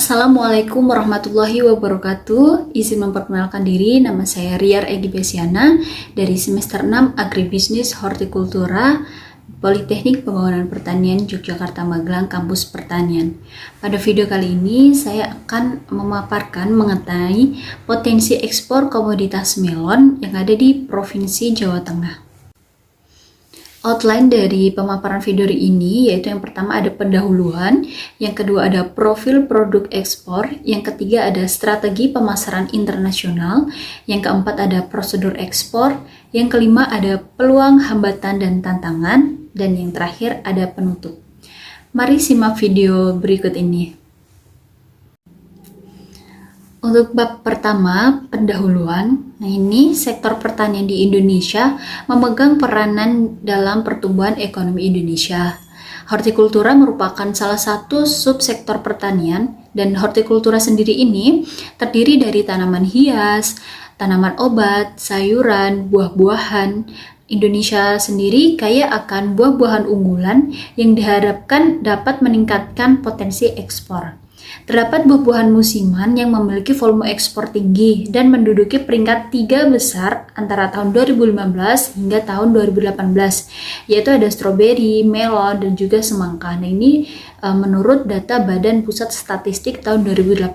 Assalamualaikum warahmatullahi wabarakatuh. Izin memperkenalkan diri, nama saya Riar Egy Besiana dari semester 6 Agribisnis Hortikultura Politeknik Pembangunan Pertanian Yogyakarta Magelang Kampus Pertanian. Pada video kali ini saya akan memaparkan mengenai potensi ekspor komoditas melon yang ada di Provinsi Jawa Tengah. Outline dari pemaparan video ini yaitu yang pertama ada pendahuluan, yang kedua ada profil produk ekspor, yang ketiga ada strategi pemasaran internasional, yang keempat ada prosedur ekspor, yang kelima ada peluang, hambatan, dan tantangan, dan yang terakhir ada penutup. Mari simak video berikut ini. Untuk bab pertama, pendahuluan. Nah, ini sektor pertanian di Indonesia memegang peranan dalam pertumbuhan ekonomi Indonesia. Hortikultura merupakan salah satu subsektor pertanian, dan hortikultura sendiri ini terdiri dari tanaman hias, tanaman obat, sayuran, buah-buahan. Indonesia sendiri kaya akan buah-buahan unggulan yang diharapkan dapat meningkatkan potensi ekspor. Terdapat buah-buahan musiman yang memiliki volume ekspor tinggi dan menduduki peringkat 3 besar antara tahun 2015 hingga tahun 2018, yaitu ada stroberi, melon, dan juga semangka. Nah, ini menurut data Badan Pusat Statistik tahun 2018.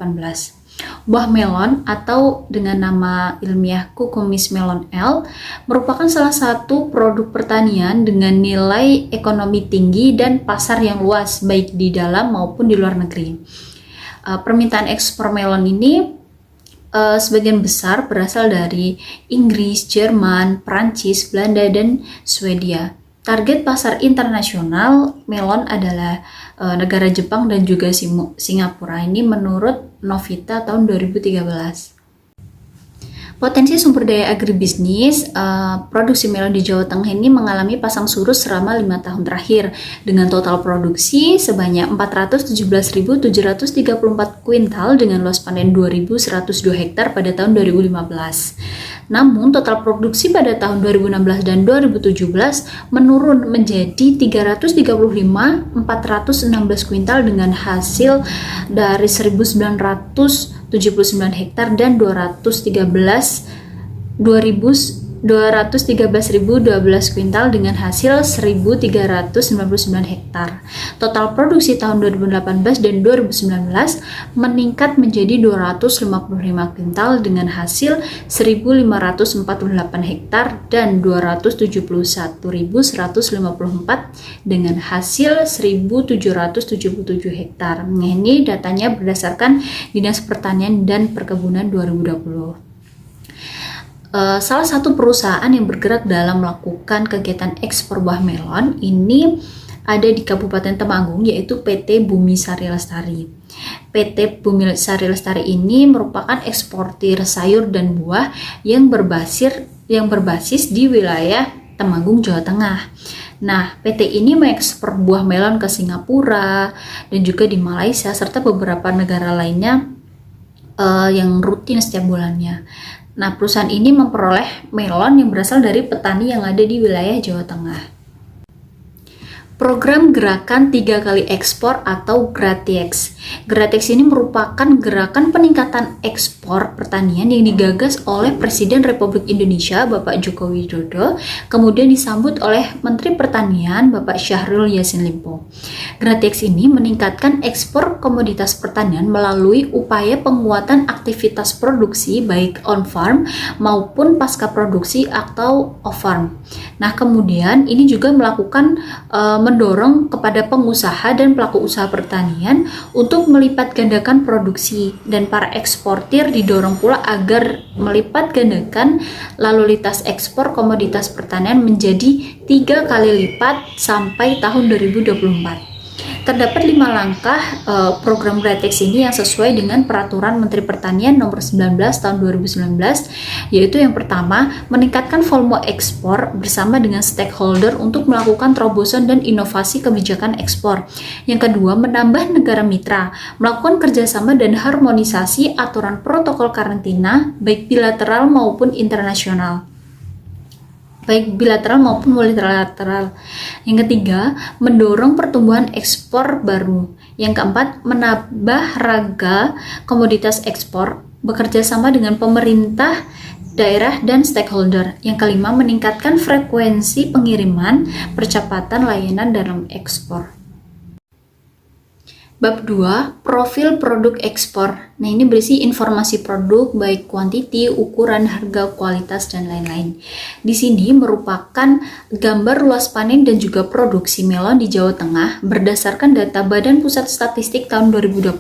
Buah melon atau dengan nama ilmiah Cucumis melon L merupakan salah satu produk pertanian dengan nilai ekonomi tinggi dan pasar yang luas baik di dalam maupun di luar negeri. Permintaan ekspor melon ini sebagian besar berasal dari Inggris, Jerman, Prancis, Belanda, dan Swedia. Target pasar internasional melon adalah negara Jepang dan juga Singapura. Ini menurut Novita tahun 2013. Potensi sumber daya agribisnis, produksi melon di Jawa Tengah ini mengalami pasang surut selama 5 tahun terakhir dengan total produksi sebanyak 417.734 kuintal dengan luas panen 2.102 hektar pada tahun 2015. Namun total produksi pada tahun 2016 dan 2017 menurun menjadi 335.416 kuintal dengan hasil dari 1.979 hektar dan 213.012 kuintal dengan hasil 1.399 hektar. Total produksi tahun 2018 dan 2019 meningkat menjadi 255 kuintal dengan hasil 1.548 hektar dan 271.154 dengan hasil 1.777 hektar. Nah, ini datanya berdasarkan Dinas Pertanian dan Perkebunan 2020. Salah satu perusahaan yang bergerak dalam melakukan kegiatan ekspor buah melon ini ada di Kabupaten Temanggung, yaitu PT Bumi Sari Lestari. PT Bumi Sari Lestari ini merupakan eksportir sayur dan buah yang berbasis di wilayah Temanggung, Jawa Tengah. Nah, PT ini mengekspor buah melon ke Singapura dan juga di Malaysia serta beberapa negara lainnya yang rutin setiap bulannya. Nah, perusahaan ini memperoleh melon yang berasal dari petani yang ada di wilayah Jawa Tengah. Program Gerakan 3 Kali Ekspor atau GRATIEX. GRATIEX ini merupakan gerakan peningkatan ekspor pertanian yang digagas oleh Presiden Republik Indonesia Bapak Joko Widodo, kemudian disambut oleh Menteri Pertanian Bapak Syahrul Yassin Limpo. GRATIEX ini meningkatkan ekspor komoditas pertanian melalui upaya penguatan aktivitas produksi baik on-farm maupun pasca produksi atau off-farm. Nah, kemudian ini juga melakukan mendorong kepada pengusaha dan pelaku usaha pertanian untuk melipat gandakan produksi, dan para eksportir didorong pula agar melipat gandakan lalu lintas ekspor komoditas pertanian menjadi 3 kali lipat sampai tahun 2024. Terdapat 5 langkah program GRATIEX ini yang sesuai dengan Peraturan Menteri Pertanian Nomor 19 Tahun 2019, yaitu yang pertama, meningkatkan volume ekspor bersama dengan stakeholder untuk melakukan terobosan dan inovasi kebijakan ekspor. Yang kedua, menambah negara mitra, melakukan kerjasama dan harmonisasi aturan protokol karantina baik bilateral maupun internasional. baik bilateral maupun multilateral. Yang ketiga, mendorong pertumbuhan ekspor baru. Yang keempat, menambah raga komoditas ekspor, bekerja sama dengan pemerintah, daerah, dan stakeholder. Yang kelima, meningkatkan frekuensi pengiriman, percepatan layanan dalam ekspor. Bab 2, profil produk ekspor. Nah, ini berisi informasi produk, baik kuantiti, ukuran, harga, kualitas, dan lain-lain. Di sini merupakan gambar luas panen dan juga produksi melon di Jawa Tengah berdasarkan data Badan Pusat Statistik tahun 2020.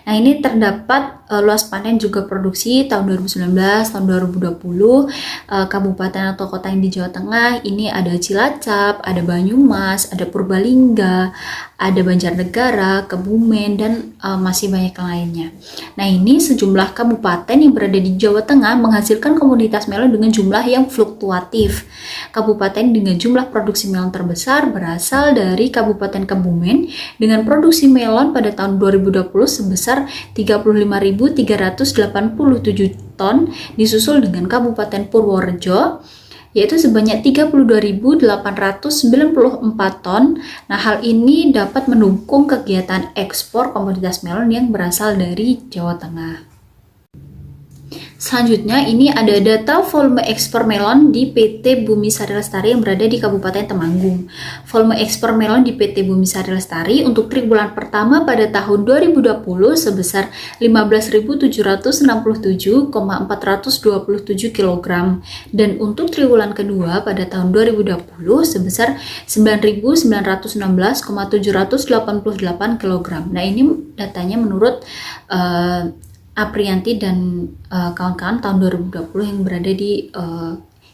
Nah, ini terdapat luas panen juga produksi tahun 2019, tahun 2020, kabupaten atau kota yang di Jawa Tengah. Ini ada Cilacap, ada Banyumas, ada Purbalingga, ada Banjarnegara, Kebumen, dan masih banyak yang lainnya. Nah, ini sejumlah kabupaten yang berada di Jawa Tengah menghasilkan komoditas melon dengan jumlah yang fluktuatif. Kabupaten dengan jumlah produksi melon terbesar berasal dari Kabupaten Kebumen dengan produksi melon pada tahun 2020 sebesar 35.387 ton, disusul dengan Kabupaten Purworejo yaitu sebanyak 32.894 ton. Nah, hal ini dapat mendukung kegiatan ekspor komoditas melon yang berasal dari Jawa Tengah. Selanjutnya, ini ada data volume ekspor melon di PT Bumi Sari Lestari yang berada di Kabupaten Temanggung. Volume ekspor melon di PT Bumi Sari Lestari untuk triwulan pertama pada tahun 2020 sebesar 15.767,427 kg dan untuk triwulan kedua pada tahun 2020 sebesar 9.916,788 kg. Nah, ini datanya menurut Aprianti dan kawan-kawan tahun 2020 yang berada di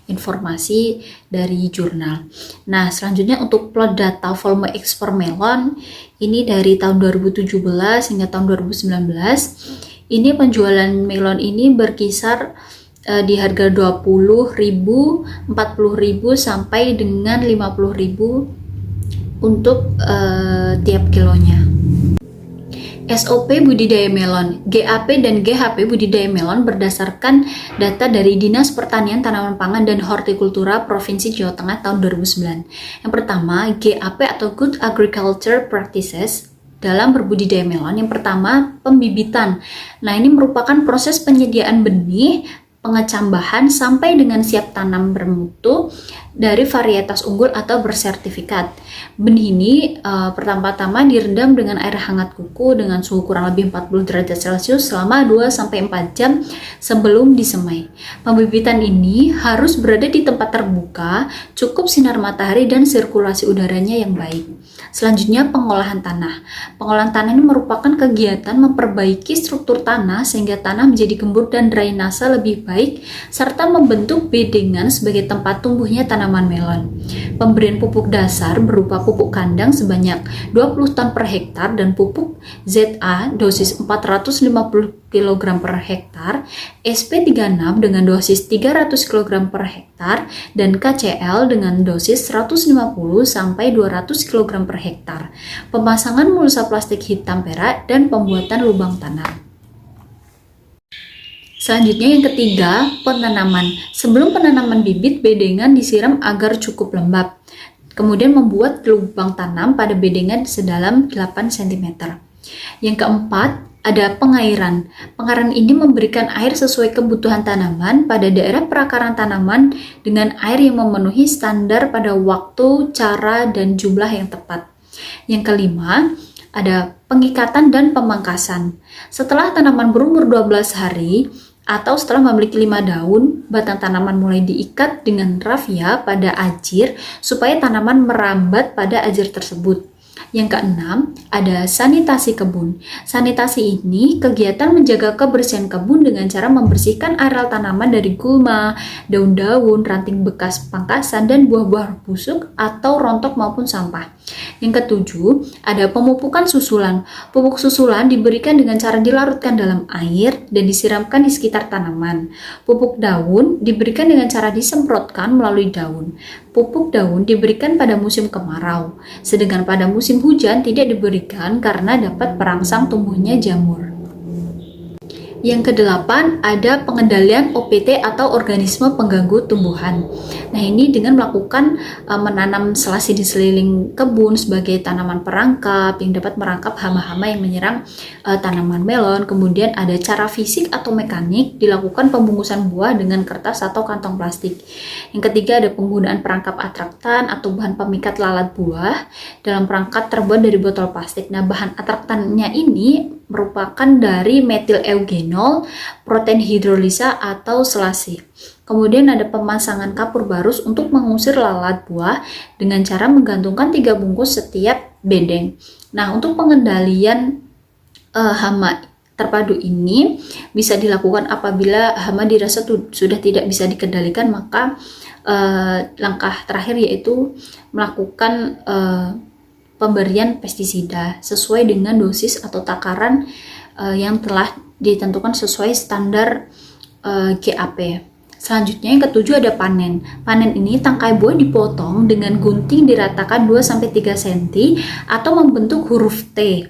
informasi dari jurnal. Nah, selanjutnya untuk plot data volume ekspor melon ini dari tahun 2017 hingga tahun 2019. Ini penjualan melon ini berkisar di harga 20.000, 40.000 sampai dengan 50.000 untuk tiap kilonya. SOP budidaya melon, GAP dan GHP budidaya melon berdasarkan data dari Dinas Pertanian Tanaman Pangan dan Hortikultura Provinsi Jawa Tengah tahun 2009. Yang pertama, GAP atau Good Agriculture Practices dalam berbudidaya melon. Yang pertama, pembibitan. Nah, ini merupakan proses penyediaan benih, pengecambahan sampai dengan siap tanam bermutu dari varietas unggul atau bersertifikat. Benih ini pertama-tama direndam dengan air hangat kuku dengan suhu kurang lebih 40 derajat Celcius selama 2-4 jam sebelum disemai. Pembibitan ini harus berada di tempat terbuka, cukup sinar matahari dan sirkulasi udaranya yang baik. Selanjutnya, pengolahan tanah. Pengolahan tanah ini merupakan kegiatan memperbaiki struktur tanah sehingga tanah menjadi gembur dan drainase lebih baik serta membentuk bedengan sebagai tempat tumbuhnya tanaman melon. Pemberian pupuk dasar berupa pupuk kandang sebanyak 20 ton per hektar dan pupuk ZA dosis 450 kg per hektar, SP36 dengan dosis 300 kg per hektar, dan KCL dengan dosis 150 sampai 200 kg per hektar. Pemasangan mulsa plastik hitam perak dan pembuatan lubang tanam. Selanjutnya yang ketiga, penanaman. Sebelum penanaman bibit, bedengan disiram agar cukup lembab. Kemudian membuat lubang tanam pada bedengan sedalam 8 cm. Yang keempat, ada pengairan. Pengairan ini memberikan air sesuai kebutuhan tanaman pada daerah perakaran tanaman dengan air yang memenuhi standar pada waktu, cara, dan jumlah yang tepat. Yang kelima, ada pengikatan dan pemangkasan. Setelah tanaman berumur 12 hari, atau setelah memiliki 5 daun, batang tanaman mulai diikat dengan rafia pada ajir supaya tanaman merambat pada ajir tersebut. Yang keenam, ada sanitasi kebun. Sanitasi ini kegiatan menjaga kebersihan kebun dengan cara membersihkan areal tanaman dari gulma, daun-daun, ranting bekas pangkasan, dan buah-buah busuk atau rontok maupun sampah. Yang ketujuh, ada pemupukan susulan. Pupuk susulan diberikan dengan cara dilarutkan dalam air dan disiramkan di sekitar tanaman. Pupuk daun diberikan dengan cara disemprotkan melalui daun. Pupuk daun diberikan pada musim kemarau, sedangkan pada musim hujan tidak diberikan karena dapat merangsang tumbuhnya jamur. Yang kedelapan, ada pengendalian OPT atau organisme pengganggu tumbuhan. Nah, ini dengan melakukan menanam selasi di seliling kebun sebagai tanaman perangkap yang dapat merangkap hama-hama yang menyerang tanaman melon. Kemudian ada cara fisik atau mekanik, dilakukan pembungkusan buah dengan kertas atau kantong plastik. Yang ketiga, ada penggunaan perangkap atraktan atau bahan pemikat lalat buah dalam perangkat terbuat dari botol plastik. Nah, bahan atraktannya ini merupakan dari metil eugenol, protein hidrolisa atau selasi. Kemudian ada pemasangan kapur barus untuk mengusir lalat buah dengan cara menggantungkan 3 bungkus setiap bedeng. Nah, untuk pengendalian hama terpadu ini bisa dilakukan apabila hama dirasa sudah tidak bisa dikendalikan, maka langkah terakhir yaitu melakukan pemberian pestisida sesuai dengan dosis atau takaran yang telah ditentukan sesuai standar GAP. Selanjutnya yang ketujuh ada panen. Panen ini tangkai buah dipotong dengan gunting diratakan 2-3 cm atau membentuk huruf T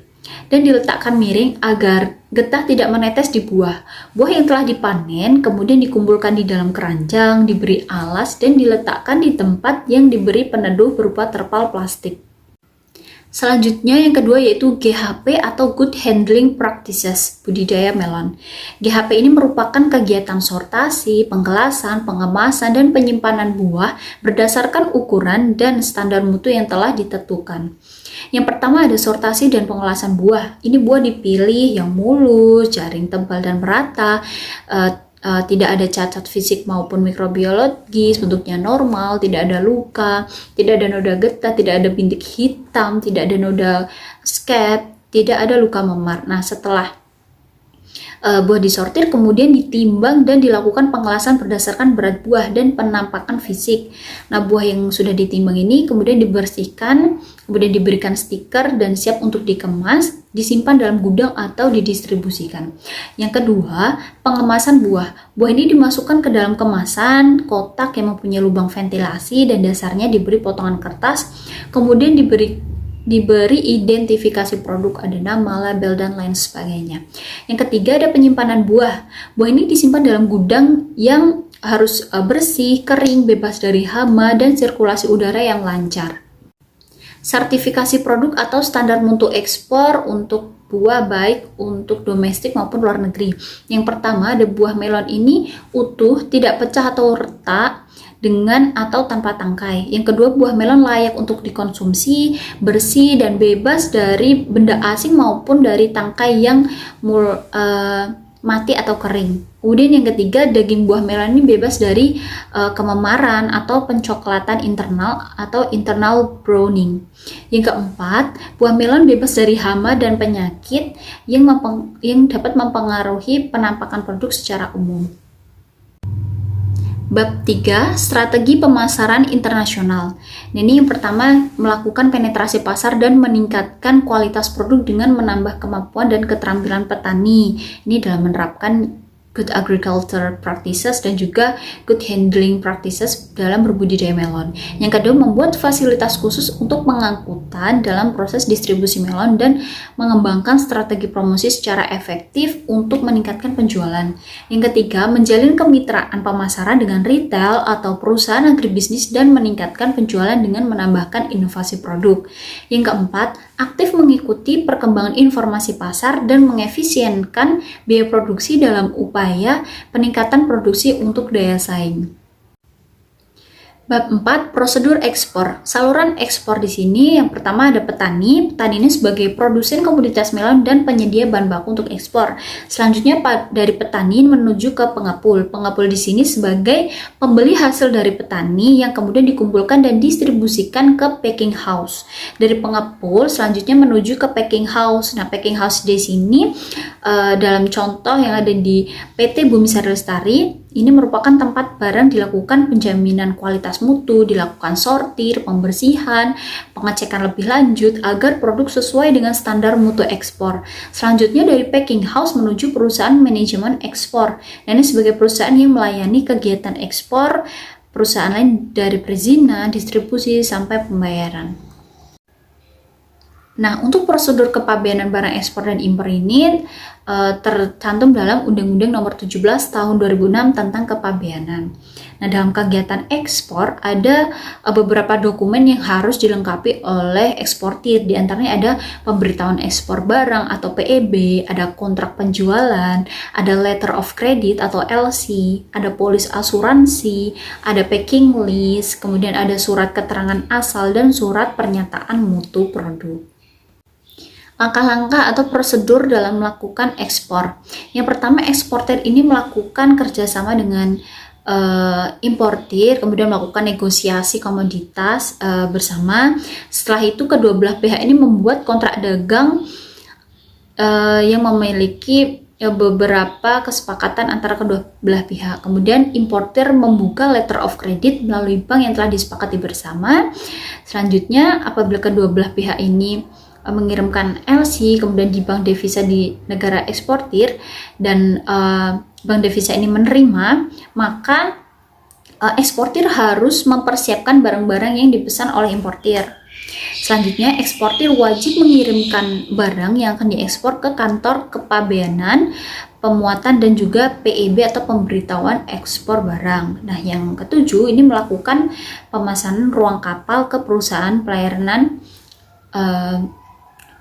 dan diletakkan miring agar getah tidak menetes di buah. Buah yang telah dipanen kemudian dikumpulkan di dalam keranjang, diberi alas dan diletakkan di tempat yang diberi peneduh berupa terpal plastik. Selanjutnya yang kedua yaitu GHP atau Good Handling Practices budidaya melon. GHP ini merupakan kegiatan sortasi, penggelasan, pengemasan, dan penyimpanan buah berdasarkan ukuran dan standar mutu yang telah ditentukan. Yang pertama ada sortasi dan pengelasan buah. Ini buah dipilih yang mulus, jaring tebal dan merata, tidak ada cacat fisik maupun mikrobiologis, bentuknya normal, tidak ada luka, tidak ada noda getah, tidak ada bintik hitam, tidak ada noda scab, tidak ada luka memar. Nah, setelah buah disortir kemudian ditimbang dan dilakukan pengelasan berdasarkan berat buah dan penampakan fisik. Nah, buah yang sudah ditimbang ini kemudian dibersihkan, kemudian diberikan stiker dan siap untuk dikemas, disimpan dalam gudang atau didistribusikan. Yang kedua, pengemasan buah. Buah ini dimasukkan ke dalam kemasan kotak yang mempunyai lubang ventilasi dan dasarnya diberi potongan kertas, kemudian diberi identifikasi produk, ada nama, label, dan lain sebagainya. Yang ketiga ada penyimpanan buah. Buah ini disimpan dalam gudang yang harus bersih, kering, bebas dari hama, dan sirkulasi udara yang lancar. Sertifikasi produk atau standar mutu ekspor untuk buah baik untuk domestik maupun luar negeri. Yang pertama ada buah melon ini utuh, tidak pecah atau retak, dengan atau tanpa tangkai. Yang kedua, buah melon layak untuk dikonsumsi, bersih dan bebas dari benda asing maupun dari tangkai yang mati atau kering. Kemudian yang ketiga, daging buah melon ini bebas dari kememaran atau pencoklatan internal atau internal browning. Yang keempat, buah melon bebas dari hama dan penyakit yang dapat mempengaruhi penampakan produk secara umum. Bab 3, strategi pemasaran internasional. Nah, ini yang pertama, melakukan penetrasi pasar dan meningkatkan kualitas produk dengan menambah kemampuan dan keterampilan petani. Ini dalam menerapkan good agriculture practices dan juga good handling practices dalam berbudidaya melon. Yang kedua, membuat fasilitas khusus untuk pengangkutan dalam proses distribusi melon dan mengembangkan strategi promosi secara efektif untuk meningkatkan penjualan. Yang ketiga, menjalin kemitraan pemasaran dengan retail atau perusahaan agribisnis dan meningkatkan penjualan dengan menambahkan inovasi produk. Yang keempat, aktif mengikuti perkembangan informasi pasar dan mengefisienkan biaya produksi dalam upaya peningkatan produksi untuk daya saing. Bab 4, prosedur ekspor. Saluran ekspor di sini yang pertama ada petani. Petani ini sebagai produsen komoditas melon dan penyedia bahan baku untuk ekspor. Selanjutnya dari petani menuju ke pengepul. Pengepul di sini sebagai pembeli hasil dari petani yang kemudian dikumpulkan dan distribusikan ke packing house. Dari pengepul selanjutnya menuju ke packing house. Nah, packing house di sini dalam contoh yang ada di PT Bumi Sari Lestari, ini merupakan tempat barang dilakukan penjaminan kualitas mutu, dilakukan sortir, pembersihan, pengecekan lebih lanjut agar produk sesuai dengan standar mutu ekspor. Selanjutnya dari packing house menuju perusahaan manajemen ekspor. Dan ini sebagai perusahaan yang melayani kegiatan ekspor, perusahaan lain dari perizinan, distribusi, sampai pembayaran. Nah, untuk prosedur kepabeanan barang ekspor dan impor ini tercantum dalam Undang-Undang Nomor 17 Tahun 2006 tentang kepabeanan. Nah, dalam kegiatan ekspor ada beberapa dokumen yang harus dilengkapi oleh eksportir. Di antaranya ada pemberitahuan ekspor barang atau PEB, ada kontrak penjualan, ada letter of credit atau LC, ada polis asuransi, ada packing list, kemudian ada surat keterangan asal dan surat pernyataan mutu produk. Langkah-langkah atau prosedur dalam melakukan ekspor. Yang pertama, eksportir ini melakukan kerjasama dengan importir, kemudian melakukan negosiasi komoditas bersama. Setelah itu kedua belah pihak ini membuat kontrak dagang yang memiliki beberapa kesepakatan antara kedua belah pihak. Kemudian importir membuka letter of credit melalui bank yang telah disepakati bersama. Selanjutnya, apabila kedua belah pihak ini mengirimkan LC kemudian di bank devisa di negara eksportir dan bank devisa ini menerima, maka eksportir harus mempersiapkan barang-barang yang dipesan oleh importir. Selanjutnya, eksportir wajib mengirimkan barang yang akan diekspor ke kantor kepabeanan, pemuatan dan juga PEB atau pemberitahuan ekspor barang. Nah, yang ketujuh ini melakukan pemesanan ruang kapal ke perusahaan pelayanan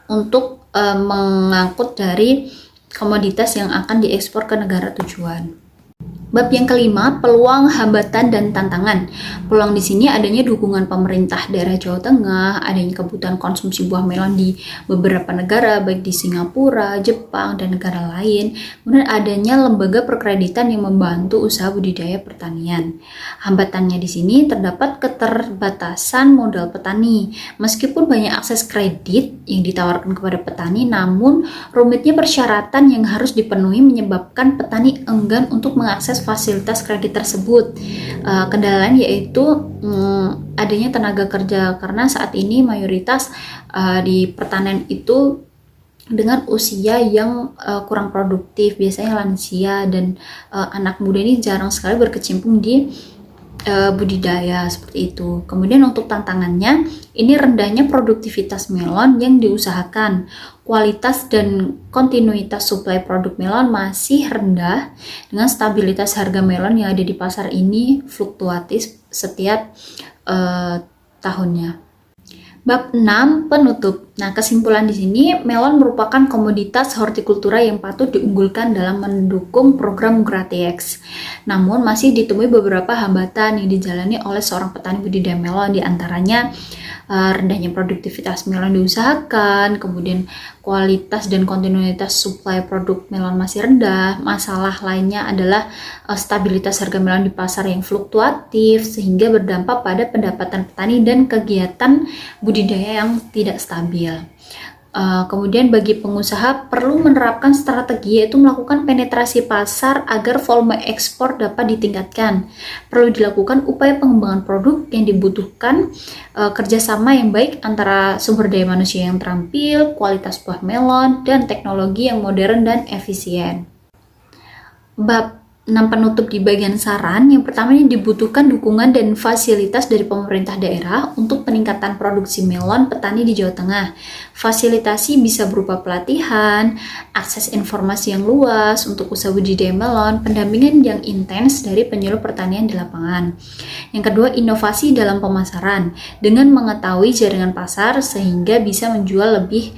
untuk mengangkut dari komoditas yang akan diekspor ke negara tujuan. Bab yang kelima, peluang, hambatan, dan tantangan. Peluang di sini adanya dukungan pemerintah daerah Jawa Tengah, adanya kebutuhan konsumsi buah melon di beberapa negara, baik di Singapura, Jepang, dan negara lain. Kemudian adanya lembaga perkreditan yang membantu usaha budidaya pertanian. Hambatannya di sini terdapat keterbatasan modal petani. Meskipun banyak akses kredit yang ditawarkan kepada petani, namun rumitnya persyaratan yang harus dipenuhi menyebabkan petani enggan untuk mengakses fasilitas kredit tersebut. Kendala lain yaitu adanya tenaga kerja, karena saat ini mayoritas di pertanian itu dengan usia yang kurang produktif, biasanya lansia dan anak muda ini jarang sekali berkecimpung di budidaya seperti itu. Kemudian untuk tantangannya, ini rendahnya produktivitas melon yang diusahakan. Kualitas dan kontinuitas suplai produk melon masih rendah dengan stabilitas harga melon yang ada di pasar ini fluktuatif setiap tahunnya. Bab 6, penutup. Nah, kesimpulan di sini, melon merupakan komoditas hortikultura yang patut diunggulkan dalam mendukung program GRATEX. Namun, masih ditemui beberapa hambatan yang dijalani oleh seorang petani budidaya melon, di antaranya rendahnya produktivitas melon diusahakan, kemudian kualitas dan kontinuitas suplai produk melon masih rendah. Masalah lainnya adalah stabilitas harga melon di pasar yang fluktuatif, sehingga berdampak pada pendapatan petani dan kegiatan budidaya yang tidak stabil. Kemudian bagi pengusaha perlu menerapkan strategi, yaitu melakukan penetrasi pasar agar volume ekspor dapat ditingkatkan. Perlu dilakukan upaya pengembangan produk yang dibutuhkan kerjasama yang baik antara sumber daya manusia yang terampil, kualitas buah melon, dan teknologi yang modern dan efisien. Bab 6 penutup di bagian saran. Yang pertama, ini dibutuhkan dukungan dan fasilitas dari pemerintah daerah untuk peningkatan produksi melon petani di Jawa Tengah. Fasilitasi bisa berupa pelatihan, akses informasi yang luas untuk usaha budidaya melon, pendampingan yang intens dari penyuluh pertanian di lapangan. Yang kedua, inovasi dalam pemasaran dengan mengetahui jaringan pasar sehingga bisa menjual lebih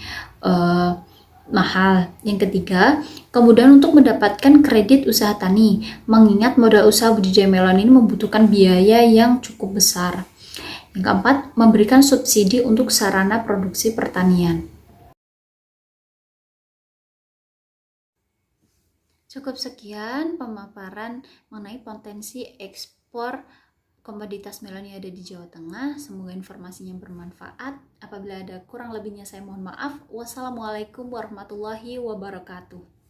mahal. Yang ketiga, kemudian untuk mendapatkan kredit usaha tani, mengingat modal usaha budidaya melon ini membutuhkan biaya yang cukup besar. Yang keempat, memberikan subsidi untuk sarana produksi pertanian. Cukup sekian pemaparan mengenai potensi ekspor komoditas melon yang ada di Jawa Tengah. Semoga informasinya bermanfaat. Apabila ada kurang lebihnya saya mohon maaf. Wassalamualaikum warahmatullahi wabarakatuh.